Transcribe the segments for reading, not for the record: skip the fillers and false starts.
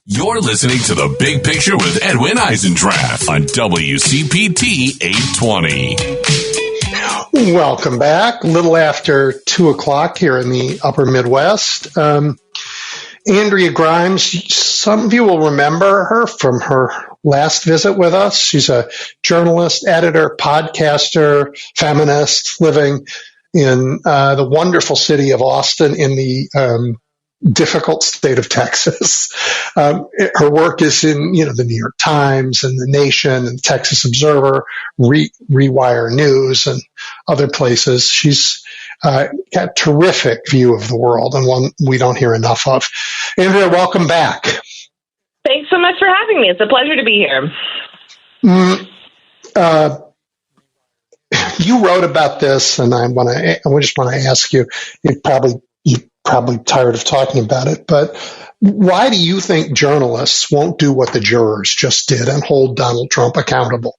You're listening to The Big Picture with Edwin Eisendrath on WCPT 820. Welcome back. A little after 2 o'clock here in the upper Midwest. Andrea Grimes, some of you will remember her from her last visit with us. She's a journalist, editor, podcaster, feminist living in the wonderful city of Austin in the difficult state of Texas. Her work is in, the New York Times and The Nation and Texas Observer, Rewire News, and other places. She's got a terrific view of the world and one we don't hear enough of. Andrea, welcome back. Thanks so much for having me. It's a pleasure to be here. You wrote about this, and I just want to ask you. You're probably tired of talking about it, but why do you think journalists won't do what the jurors just did and hold Donald Trump accountable?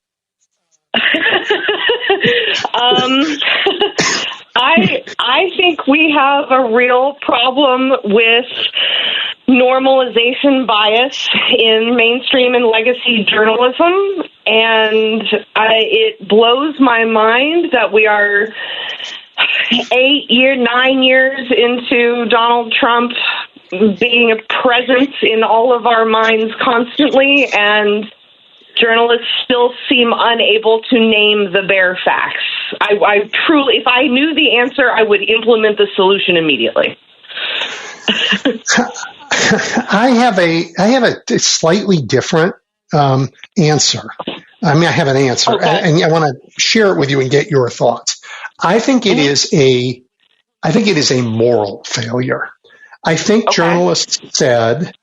I think we have a real problem with normalization bias in mainstream and legacy journalism, and it blows my mind that we are 9 years into Donald Trump being a presence in all of our minds constantly, and journalists still seem unable to name the bare facts. I truly, if I knew the answer, I would implement the solution immediately. I have a slightly different answer. I have an answer, okay, and I want to share it with you and get your thoughts. I think it is a moral failure. I think journalists said,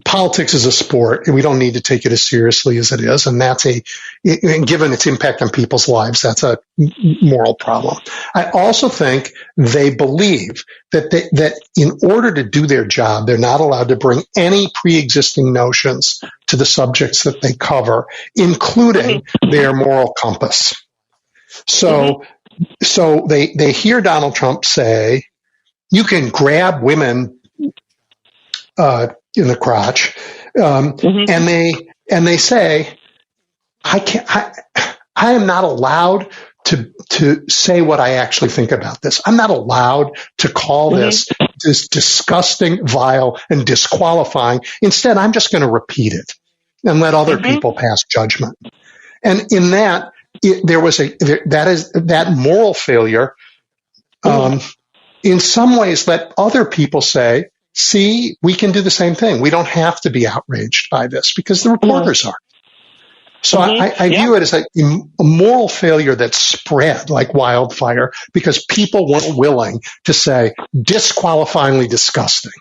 politics is a sport, and we don't need to take it as seriously as it is, and and given its impact on people's lives, that's a moral problem. I also think they believe that in order to do their job, they're not allowed to bring any pre-existing notions to the subjects that they cover, including their moral compass. So they hear Donald Trump say, you can grab women in the crotch, and they say, I am not allowed to say what I actually think about this. I'm not allowed to call this disgusting, vile, and disqualifying. Instead, I'm just going to repeat it and let other people pass judgment. And in that, that moral failure. In some ways, let other people say, see, we can do the same thing. We don't have to be outraged by this because the reporters are. So I view it as a moral failure that spread like wildfire because people weren't willing to say disqualifyingly disgusting.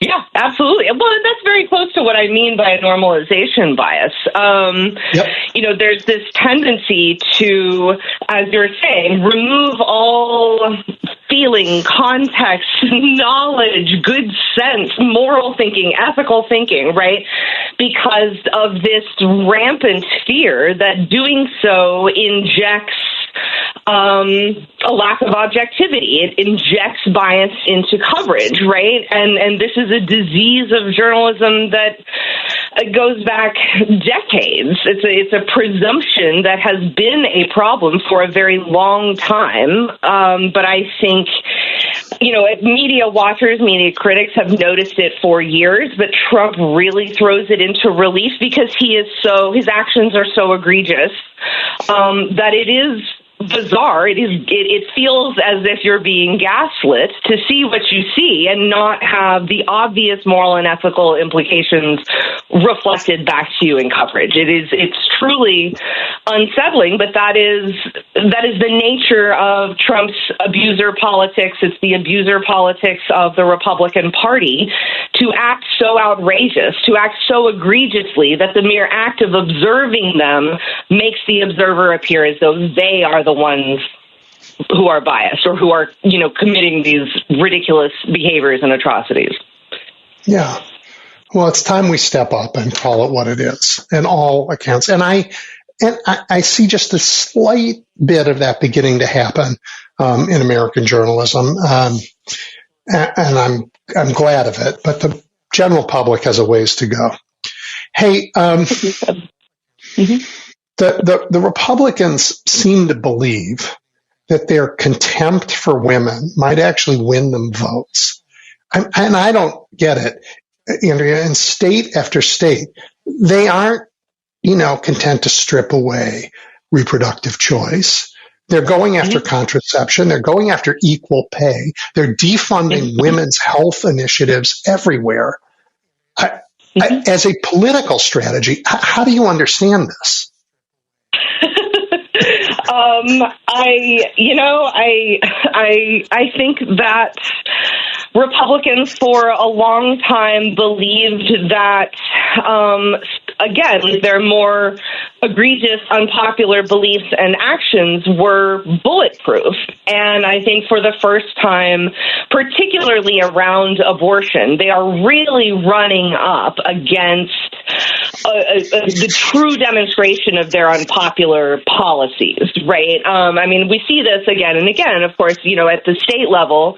Yeah, absolutely. Well, that's very close to what I mean by a normalization bias. There's this tendency to, as you're saying, remove all feeling, context, knowledge, good sense, moral thinking, ethical thinking, right? Because of this rampant fear that doing so injects a lack of objectivity. It injects bias into coverage, right? And this is a disease of journalism that goes back decades. It's a presumption that has been a problem for a very long time. But I think, media watchers, media critics have noticed it for years, but Trump really throws it into relief because his actions are so egregious that it is bizarre. It feels as if you're being gaslit to see what you see and not have the obvious moral and ethical implications reflected back to you in coverage. It's truly unsettling, but that is the nature of Trump's abuser politics. It's the abuser politics of the Republican Party to act so outrageous, to act so egregiously that the mere act of observing them makes the observer appear as though they are the ones who are biased or who are, committing these ridiculous behaviors and atrocities. Yeah. Well, it's time we step up and call it what it is in all accounts. And I see just a slight bit of that beginning to happen in American journalism, and I'm glad of it. But the general public has a ways to go. Hey, the Republicans seem to believe that their contempt for women might actually win them votes. And I don't get it, Andrea. In state after state, they aren't, content to strip away reproductive choice. They're going after contraception. They're going after equal pay. They're defunding women's health initiatives everywhere. As a political strategy, how do you understand this? I think that Republicans for a long time believed that, again, their more egregious, unpopular beliefs and actions were bulletproof. And I think for the first time, particularly around abortion, they are really running up against the true demonstration of their unpopular policies, right? We see this again and again. Of course, at the state level,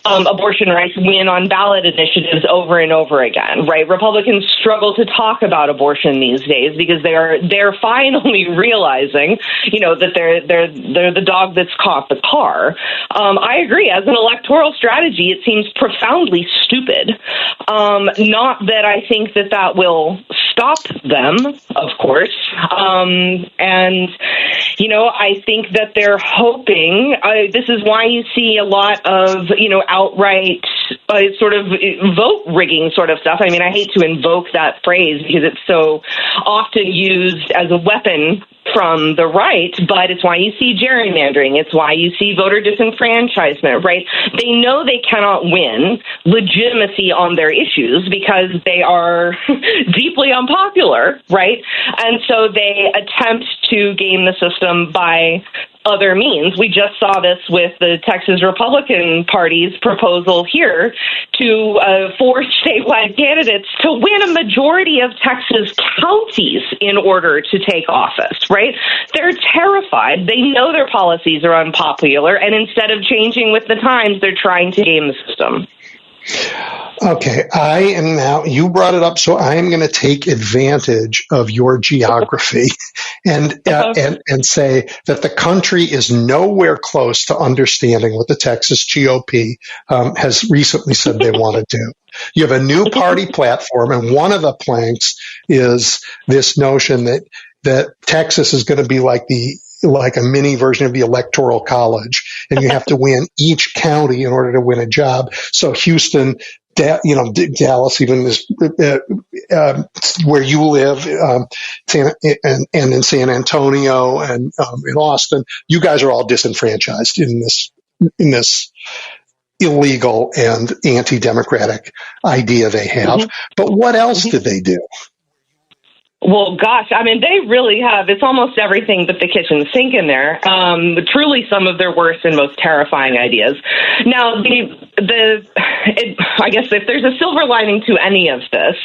abortion rights win on ballot initiatives over and over again, right? Republicans struggle to talk about abortion these days because they're finally realizing, that they're the dog that's caught the car. I agree. As an electoral strategy, it seems profoundly stupid. Not that I think that will stop them, of course. I think that they're hoping, this is why you see a lot of, outright sort of vote rigging sort of stuff. I hate to invoke that phrase because it's so often used as a weapon from the right, but it's why you see gerrymandering. It's why you see voter disenfranchisement, right? They know they cannot win legitimacy on their issues because they are deeply unpopular, right? And so they attempt to game the system by other means. We just saw this with the Texas Republican Party's proposal here to force statewide candidates to win a majority of Texas counties in order to take office, right? They're terrified. They know their policies are unpopular, and instead of changing with the times, they're trying to game the system. Okay, you brought it up, so I am going to take advantage of your geography and say that the country is nowhere close to understanding what the Texas GOP has recently said they want to do. You have a new party platform, and one of the planks is this notion that Texas is going to be like a mini version of the Electoral College, and you have to win each county in order to win a job. So Houston, Dallas, even is where you live, and in San Antonio and in Austin, you guys are all disenfranchised in this illegal and anti-democratic idea they have. But what else did they do? Well, gosh, they really have. It's almost everything but the kitchen sink in there. Truly some of their worst and most terrifying ideas. Now, I guess if there's a silver lining to any of this,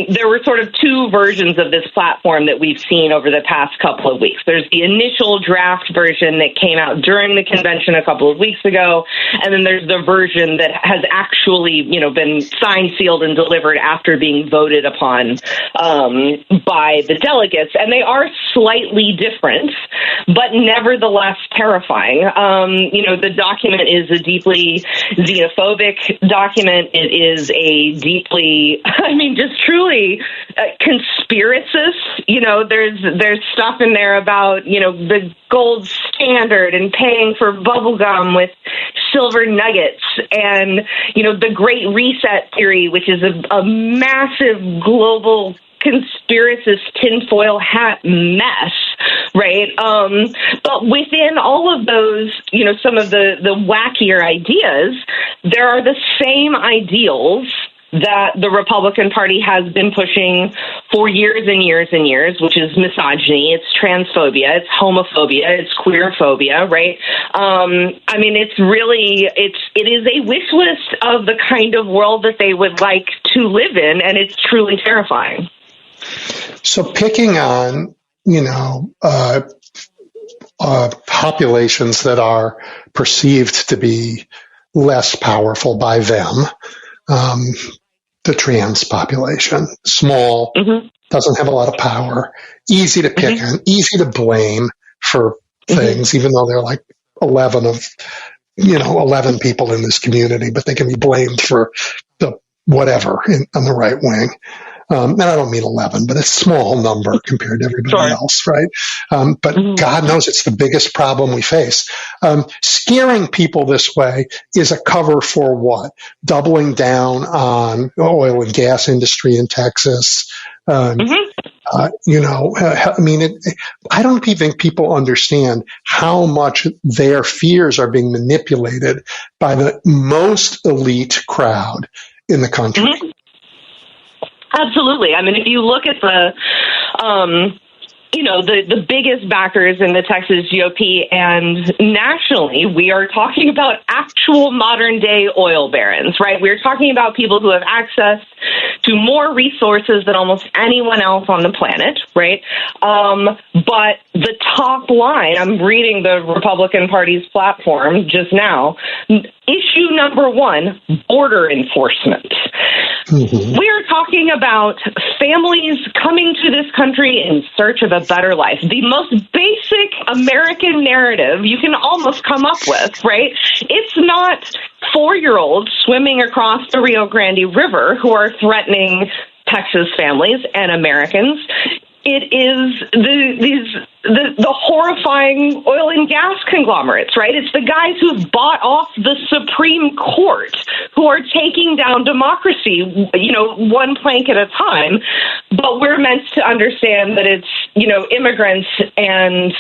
there were sort of two versions of this platform that we've seen over the past couple of weeks. There's the initial draft version that came out during the convention a couple of weeks ago, and then there's the version that has actually, been signed, sealed, and delivered after being voted upon by the delegates, and they are slightly different, but nevertheless terrifying. The document is a deeply xenophobic document. It is a deeply, just truly conspiracist. There's stuff in there about, the gold standard and paying for bubblegum with silver nuggets and, the Great Reset theory, which is a massive global conspiracist tinfoil hat mess, right? But within all of those, some of the wackier ideas, there are the same ideals that the Republican Party has been pushing for years and years and years, which is misogyny, it's transphobia, it's homophobia, it's queerphobia, right? It is a wish list of the kind of world that they would like to live in, and it's truly terrifying. So picking on, populations that are perceived to be less powerful by them. The trans population, small, doesn't have a lot of power, easy to pick on, easy to blame for things, even though they're like 11 people in this community, but they can be blamed for the whatever on the right wing. And I don't mean 11, but it's a small number compared to everybody else, right? But God knows it's the biggest problem we face. Scaring people this way is a cover for what? Doubling down on oil and gas industry in Texas. I don't even think people understand how much their fears are being manipulated by the most elite crowd in the country. Absolutely. I mean, if you look at the biggest backers in the Texas GOP and nationally, we are talking about actual modern day oil barons, right? We're talking about people who have access to more resources than almost anyone else on the planet, right? But the top line, I'm reading the Republican Party's platform just now, issue number one, border enforcement. We are talking about families coming to this country in search of a better life. The most basic American narrative you can almost come up with, right? It's not 4-year-olds swimming across the Rio Grande River who are threatening Texas families and Americans. It is the horrifying oil and gas conglomerates, right? It's the guys who've bought off the Supreme Court who are taking down democracy, one plank at a time. But we're meant to understand that it's, immigrants and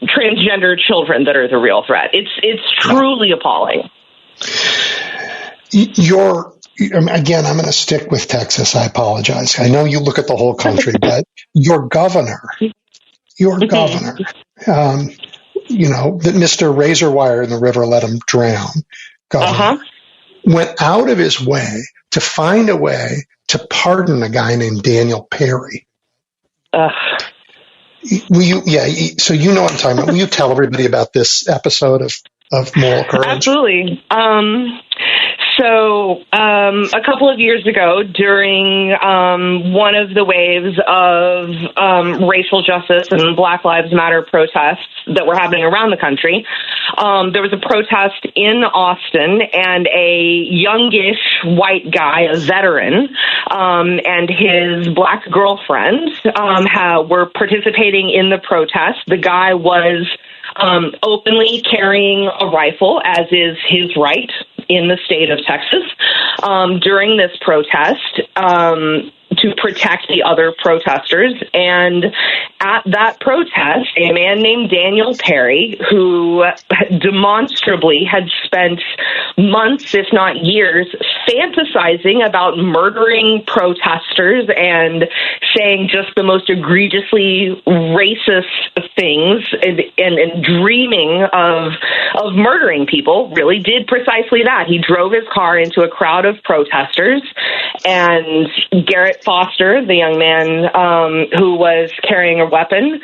transgender children that are the real threat. It's truly appalling. Again, I'm going to stick with Texas. I apologize. I know you look at the whole country, but your governor, that Mr. Razor Wire in the river let him drown, governor, went out of his way to find a way to pardon a guy named Daniel Perry. So you know what I'm talking about. Will you tell everybody about this episode of moral courage? Absolutely. So a couple of years ago, during one of the waves of racial justice and Black Lives Matter protests that were happening around the country, there was a protest in Austin, and a youngish white guy, a veteran, and his black girlfriend were participating in the protest. The guy was openly carrying a rifle, as is his right in the state of Texas, during this protest to protect the other protesters. And at that protest, a man named Daniel Perry, who demonstrably had spent months, if not years, fantasizing about murdering protesters and saying just the most egregiously racist things and dreaming of murdering people, really did precisely that. He drove his car into a crowd of protesters, and Garrett Foster, the young man who was carrying a weapon,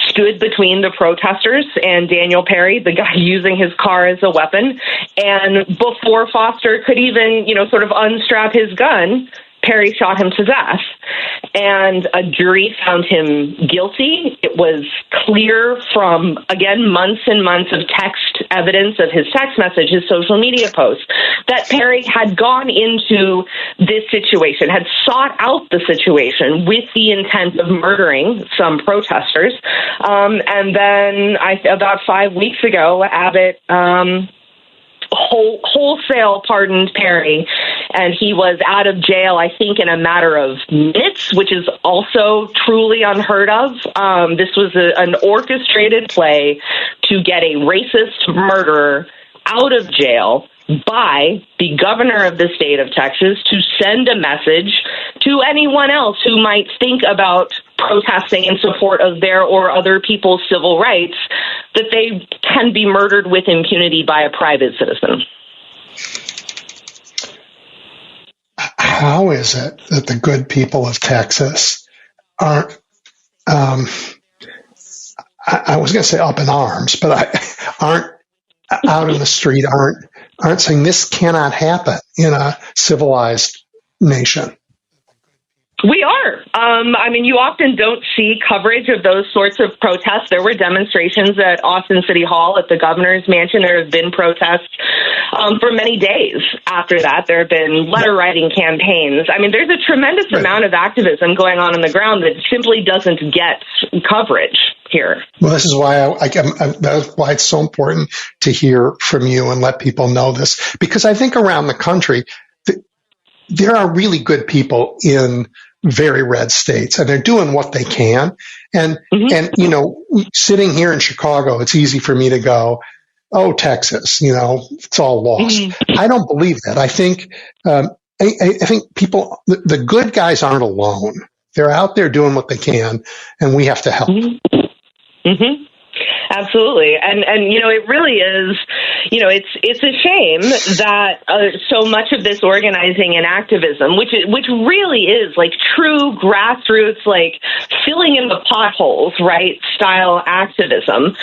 stood between the protesters and Daniel Perry, the guy using his car as a weapon. And before Foster could even, sort of unstrap his gun, Perry shot him to death. And a jury found him guilty. It was clear from, again, months and months of text evidence of his text message, his social media posts, that Perry had gone into this situation, had sought out the situation with the intent of murdering some protesters. And then about 5 weeks ago, Abbott wholesale pardoned Perry, and he was out of jail, I think, in a matter of minutes, which is also truly unheard of. This was an orchestrated play to get a racist murderer out of jail by the governor of the state of Texas to send a message to anyone else who might think about protesting in support of their or other people's civil rights, that they can be murdered with impunity by a private citizen. How is it that the good people of Texas aren't, I was going to say up in arms, but aren't out in the street, aren't saying this cannot happen in a civilized nation. We are. I mean, you often don't see coverage of those sorts of protests. There were demonstrations at Austin City Hall, at the governor's mansion. There have been protests for many days after that. There have been letter writing campaigns. I mean, there's a tremendous amount of activism going on the ground that simply doesn't get coverage here. Well, this is why that's why it's so important to hear from you and let people know this, because I think around the country, there are really good people in very red states, and they're doing what they can. And, and, you know, sitting here in Chicago, it's easy for me to go, oh, Texas, you know, it's all lost. I don't believe that. I think, I think people, the good guys aren't alone. They're out there doing what they can, and we have to help. Absolutely. And, you know, it really is, you know, it's a shame that so much of this organizing and activism, which really is like true grassroots, like filling in the potholes, right, style activism,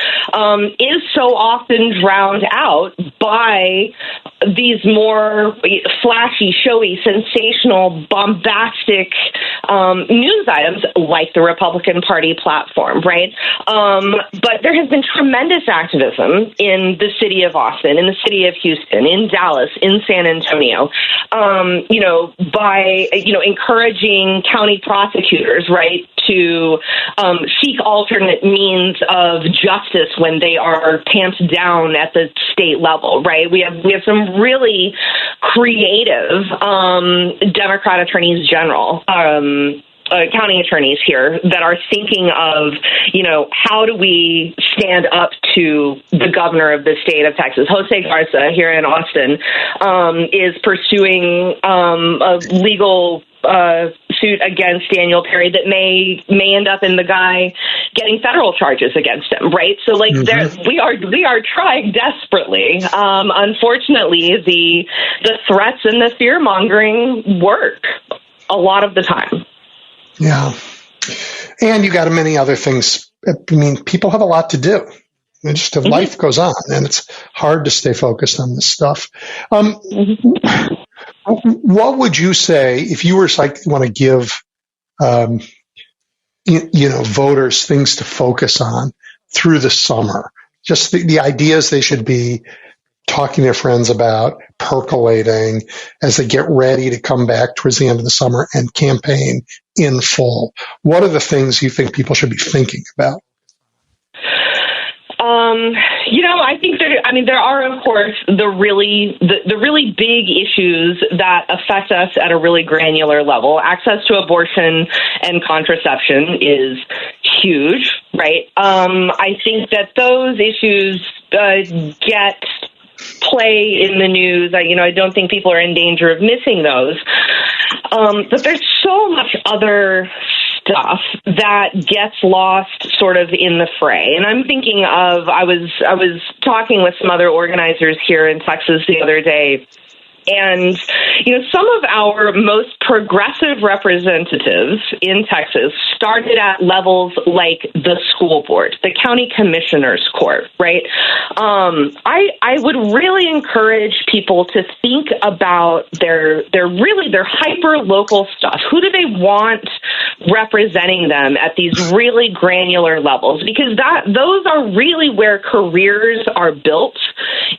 is so often drowned out by these more flashy, showy, sensational, bombastic news items like the Republican Party platform, right? But there has been tremendous activism in the city of Austin, in the city of Houston, in Dallas, in San Antonio, you know, by, you know, encouraging county prosecutors, right, to seek alternate means of justice when they are tamped down at the state level, right? We have some really creative Democrat attorneys general, county attorneys here that are thinking of, you know, how do we stand up to the governor of the state of Texas? Jose Garza here in Austin is pursuing a legal suit against Daniel Perry that may end up in the guy getting federal charges against him, right? So, like, we are trying desperately. Unfortunately, the threats and the fear mongering work a lot of the time. Yeah. And you got many other things. I mean, people have a lot to do. And just life goes on, and it's hard to stay focused on this stuff. What would you say if you were like want to give, you know, voters things to focus on through the summer? Just the ideas they should be talking to their friends about, percolating as they get ready to come back towards the end of the summer and campaign in full. What are the things you think people should be thinking about? You know, I think there are, of course, the really big issues that affect us at a really granular level. Access to abortion and contraception is huge, right? I think that those issues get play in the news. I don't think people are in danger of missing those. But there's so much other stuff that gets lost sort of in the fray. And I'm thinking of, I was talking with some other organizers here in Texas the other day. And, you know, some of our most progressive representatives in Texas started at levels like the school board, the county commissioner's court, right? I would really encourage people to think about their hyper local stuff. Who do they want representing them at these really granular levels? Because those are really where careers are built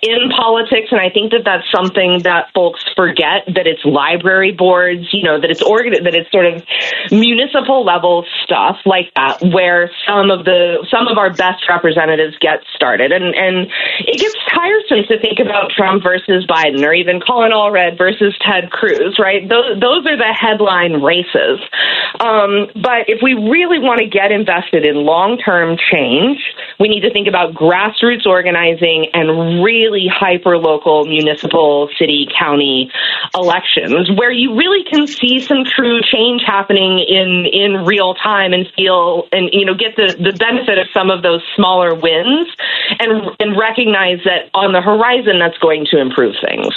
in politics. And I think that that's something that folks forget, that it's library boards, you know, that it's sort of municipal level stuff like that, where some of our best representatives get started. And it gets tiresome to think about Trump versus Biden, or even Colin Allred versus Ted Cruz, right? Those are the headline races. But if we really want to get invested in long-term change, we need to think about grassroots organizing and really hyper-local municipal, city, county elections, where you really can see some true change happening in real time and feel and, you know, get the benefit of some of those smaller wins and recognize that on the horizon that's going to improve things.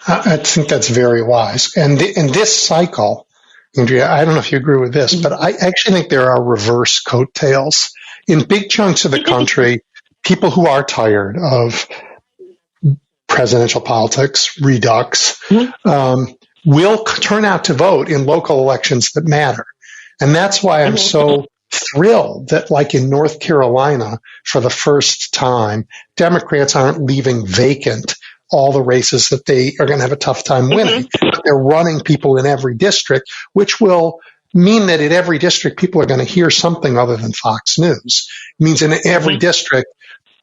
I think that's very wise. And in this cycle, Andrea, I don't know if you agree with this, but I actually think there are reverse coattails in big chunks of the country, people who are tired of presidential politics, redux, will turn out to vote in local elections that matter. And that's why I'm so thrilled that, like in North Carolina, for the first time, Democrats aren't leaving vacant all the races that they are going to have a tough time winning. But they're running people in every district, which will mean that in every district, people are going to hear something other than Fox News. It means in every district,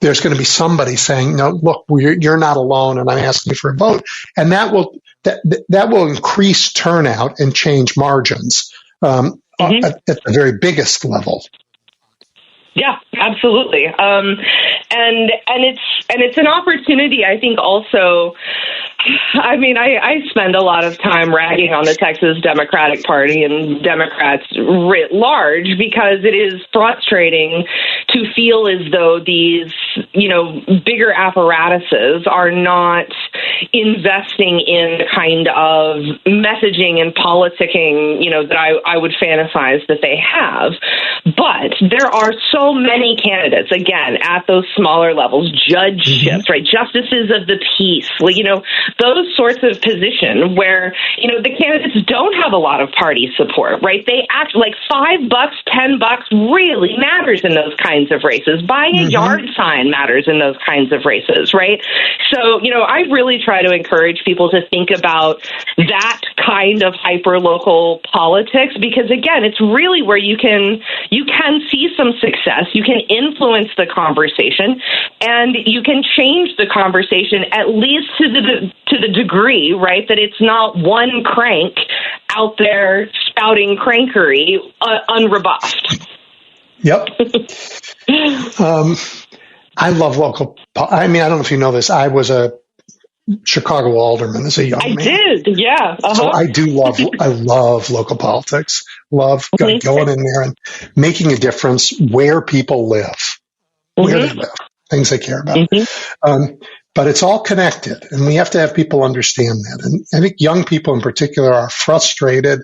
there's going to be somebody saying, no, look, you're not alone, and I'm asking you for a vote. And that will increase turnout and change margins at the very biggest level. Yeah, absolutely. And it's an opportunity, I think, also. I mean, I spend a lot of time ragging on the Texas Democratic Party and Democrats writ large because it is frustrating to feel as though these, bigger apparatuses are not investing in the kind of messaging and politicking, that I would fantasize that they have. But there are so many candidates, again, at those smaller levels, judgeships, right? Justices of the peace, those sorts of positions where, the candidates don't have a lot of party support, right? They act like $5, $10 really matters in those kinds of races. Buying a yard sign matters in those kinds of races, right? So, I really try to encourage people to think about that kind of hyper-local politics because, again, it's really where you can see some success, you can influence the conversation, and you can change the conversation at least to the degree, right, that it's not one crank out there spouting crankery unrebuffed. Yep. I love local. I mean, I don't know if you know this. I was a Chicago alderman as a young man. I did, yeah. So I love local politics. Love going in there and making a difference where people live, where they live, things they care about. But it's all connected, and we have to have people understand that. And I think young people in particular are frustrated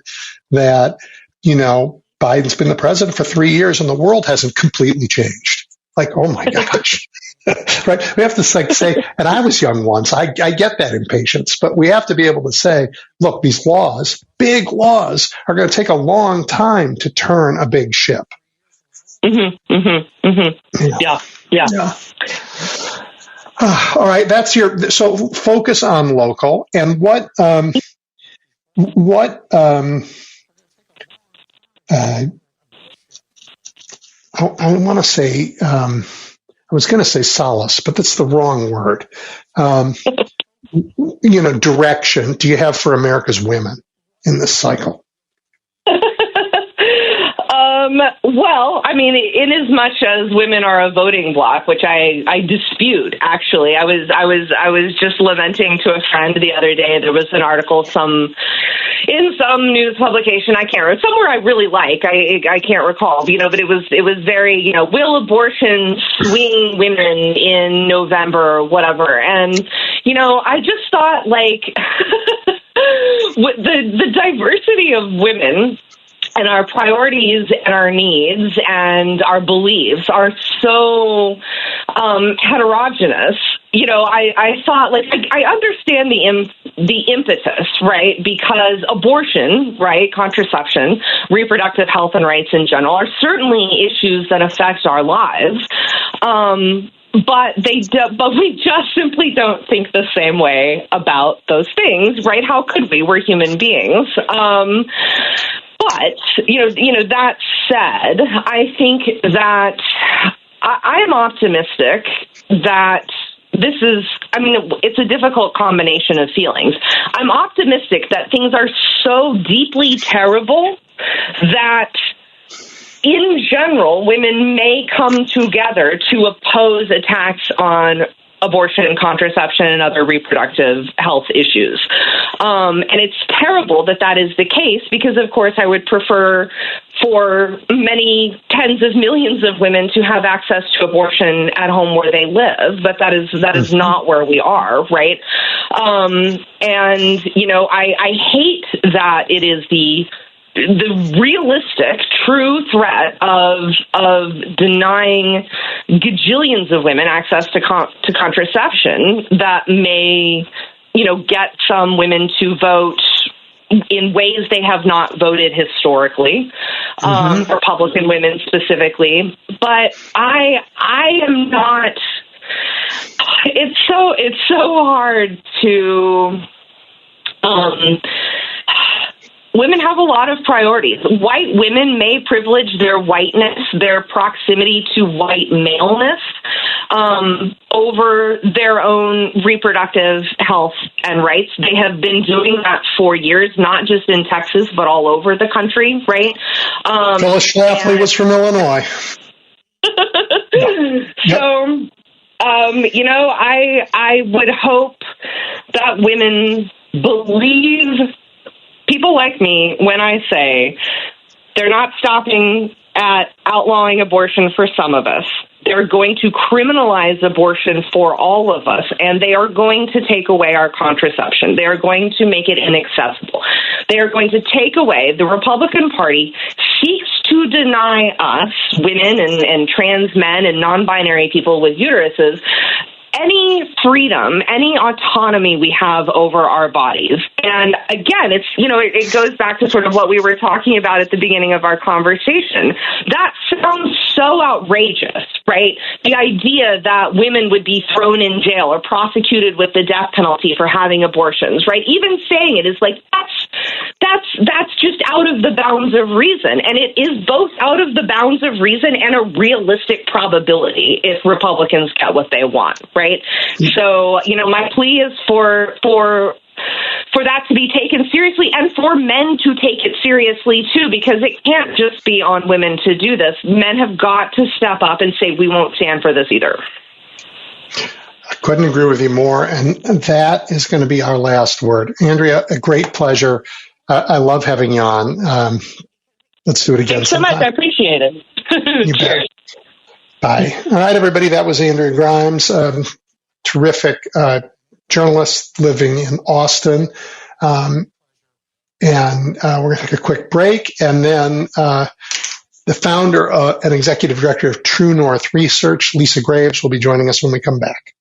that, Biden's been the president for 3 years and the world hasn't completely changed. Like, oh my gosh. Right? We have to say, and I was young once, I get that impatience, but we have to be able to say, look, these laws, big laws, are going to take a long time to turn a big ship. Yeah. All right, so focus on local, and what I want to say, I was going to say solace, but that's the wrong word. Direction do you have for America's women in this cycle? Well, I mean, in as much as women are a voting bloc, which I dispute, actually. I was just lamenting to a friend the other day. There was an article in some news publication, I can't remember, somewhere I really like, I can't recall, but it was very, will abortion swing women in November or whatever. And, I just thought, like, the diversity of women and our priorities and our needs and our beliefs are so heterogeneous. I thought, like, I understand the impetus, right? Because abortion, right, contraception, reproductive health and rights in general are certainly issues that affect our lives. But we just simply don't think the same way about those things, right? How could we? We're human beings. But, that said, I think that I am optimistic that it's a difficult combination of feelings. I'm optimistic that things are so deeply terrible that in general, women may come together to oppose attacks on abortion, contraception, and other reproductive health issues. And it's terrible that is the case because, of course, I would prefer for many tens of millions of women to have access to abortion at home where they live, but that is not where we are, right? And, I hate that it is the the realistic, true threat of denying gajillions of women access to contraception that may, get some women to vote in ways they have not voted historically, Republican women specifically. But I am not. It's so hard to. Women have a lot of priorities. White women may privilege their whiteness, their proximity to white maleness, over their own reproductive health and rights. They have been doing that for years, not just in Texas, but all over the country, right? Phyllis Schlafly was from Illinois. So, I would hope that women believe people like me when I say they're not stopping at outlawing abortion for some of us. They're going to criminalize abortion for all of us, and they are going to take away our contraception. They are going to make it inaccessible. They are going to take away, the Republican Party seeks to deny us, women and trans men and non-binary people with uteruses, any freedom, any autonomy we have over our bodies. And again, it's, it goes back to sort of what we were talking about at the beginning of our conversation. That sounds so outrageous, right? The idea that women would be thrown in jail or prosecuted with the death penalty for having abortions, right? Even saying it is like, that's just out of the bounds of reason. And it is both out of the bounds of reason and a realistic probability if Republicans get what they want, right? So, my plea is for that to be taken seriously and for men to take it seriously, too, because it can't just be on women to do this. Men have got to step up and say, we won't stand for this either. I couldn't agree with you more. And that is going to be our last word. Andrea, a great pleasure. I love having you on. Let's do it again. Thanks so much. I appreciate it. You bet. Bye. All right, everybody. That was Andrea Grimes, terrific journalist living in Austin. And we're going to take a quick break. And then the founder and executive director of True North Research, Lisa Graves, will be joining us when we come back.